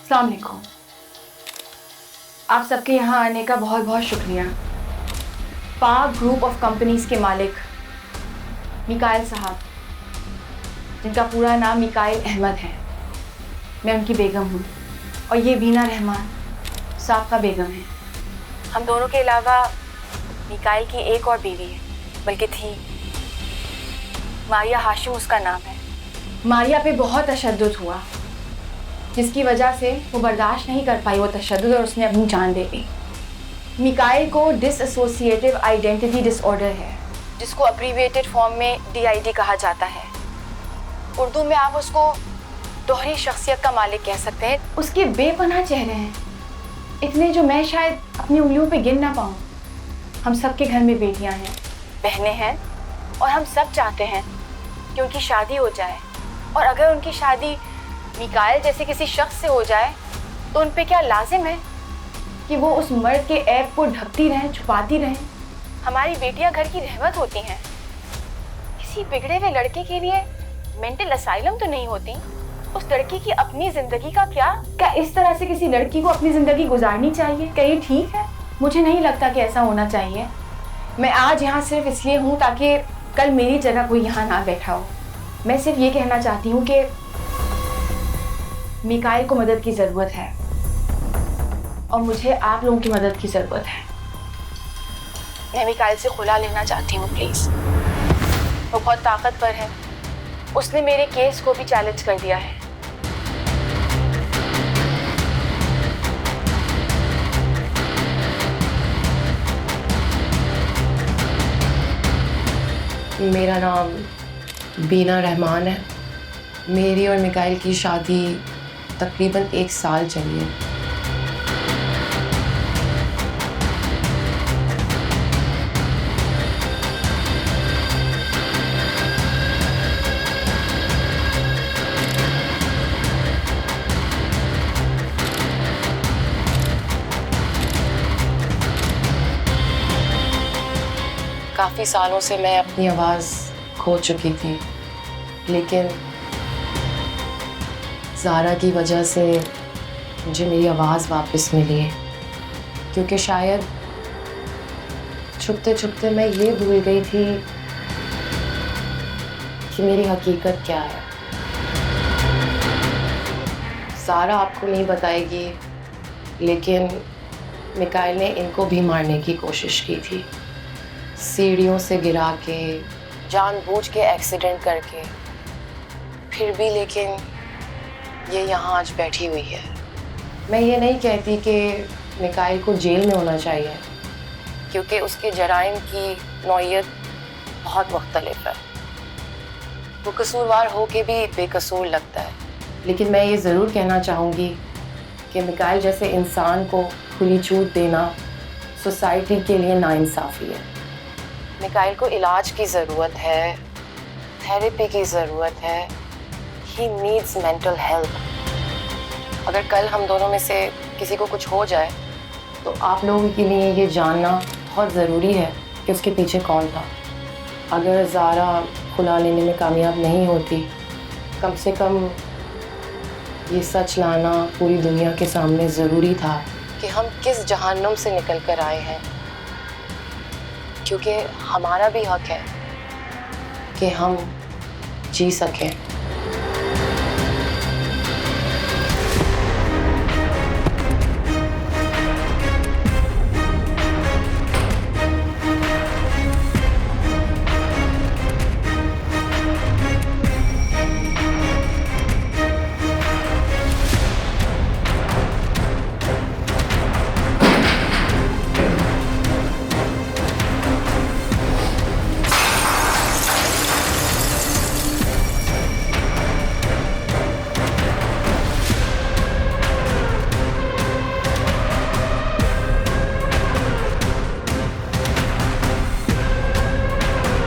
अस्सलाम वालेकुम। आप सबके यहाँ आने का बहुत बहुत शुक्रिया। पाक ग्रुप ऑफ कंपनीज के मालिक मिकाइल साहब, जिनका पूरा नाम मिकाइल अहमद है, मैं उनकी बेगम हूँ, और ये बीना रहमान साहब का बेगम है। हम दोनों के अलावा मिकाइल की एक और बीवी है, बल्कि थी, मारिया हाशिम उसका नाम है। मारिया पे बहुत तशद्दुद हुआ, जिसकी वजह से वो बर्दाश्त नहीं कर पाई वो तशद्दुद, और उसने अपनी जान दे दी। मिकाइल को डिसएसोसिएटिव आइडेंटिटी डिसऑर्डर है, जिसको अब्रीविएटेड फॉर्म में DID कहा जाता है। उर्दू में आप उसको दोहरी शख्सियत का मालिक कह सकते हैं। उसके बेपनाह चेहरे हैं, इतने जो मैं शायद अपनी उंगलियों पे गिन ना पाऊँ। हम सब के घर में बेटियां हैं, बहनें हैं, और हम सब चाहते हैं कि उनकी शादी हो जाए। और अगर उनकी शादी मिकाइल जैसे किसी शख्स से हो जाए तो उन पे क्या लाजिम है कि वो उस मर्द के ऐब को ढकती रहें, छुपाती रहें। हमारी बेटियां घर की रहमत होती हैं। किसी बिगड़े हुए लड़के के लिए मेंटल असाइलम तो नहीं होती। उस लड़की की अपनी जिंदगी का क्या इस तरह से किसी लड़की को अपनी जिंदगी गुजारनी चाहिए? क्या ये ठीक है? मुझे नहीं लगता कि ऐसा होना चाहिए। मैं आज यहाँ सिर्फ इसलिए हूँ ताकि कल मेरी जगह कोई यहाँ ना बैठा हो। मैं सिर्फ ये कहना चाहती हूँ कि मिकाइल को मदद की ज़रूरत है, और मुझे आप लोगों की मदद की ज़रूरत है। मैं मिकाइल से खुला लेना चाहती हूँ, प्लीज़। वो बहुत ताकतवर है, उसने मेरे केस को भी चैलेंज कर दिया है। मेरा नाम बीना रहमान है। मेरी और मिकाइल की शादी तकरीबन 1 साल चली है। काफ़ी सालों से मैं अपनी आवाज़ खो चुकी थी, लेकिन ज़ारा की वजह से मुझे मेरी आवाज़ वापस मिली है, क्योंकि शायद छुपते छुपते मैं ये भूल गई थी कि मेरी हकीकत क्या है। ज़ारा आपको नहीं बताएगी, लेकिन मिकाइल ने इनको भी मारने की कोशिश की थी, सीढ़ियों से गिरा के, जानबूझ के एक्सीडेंट करके। फिर भी लेकिन ये यहाँ आज बैठी हुई है। मैं ये नहीं कहती कि मिकाइल को जेल में होना चाहिए, क्योंकि उसके जराइम की नौइयत बहुत मुख्तलिफ है। वो कसूरवार हो के भी बेकसूर लगता है। लेकिन मैं ये ज़रूर कहना चाहूँगी कि मिकाइल जैसे इंसान को खुली छूट देना सोसाइटी के लिए नाइंसाफ़ी है। मिकाइल को इलाज की ज़रूरत है, थेरेपी की ज़रूरत है। He needs mental help। अगर कल हम दोनों में से किसी को कुछ हो जाए तो आप लोगों के लिए ये जानना बहुत ज़रूरी है कि उसके पीछे कौन था। अगर ज़ारा खुला लेने में कामयाब नहीं होती, कम से कम ये सच लाना पूरी दुनिया के सामने ज़रूरी था कि हम किस जहन्नुम से निकल कर आए हैं, क्योंकि हमारा भी हक है कि हम जी सकें।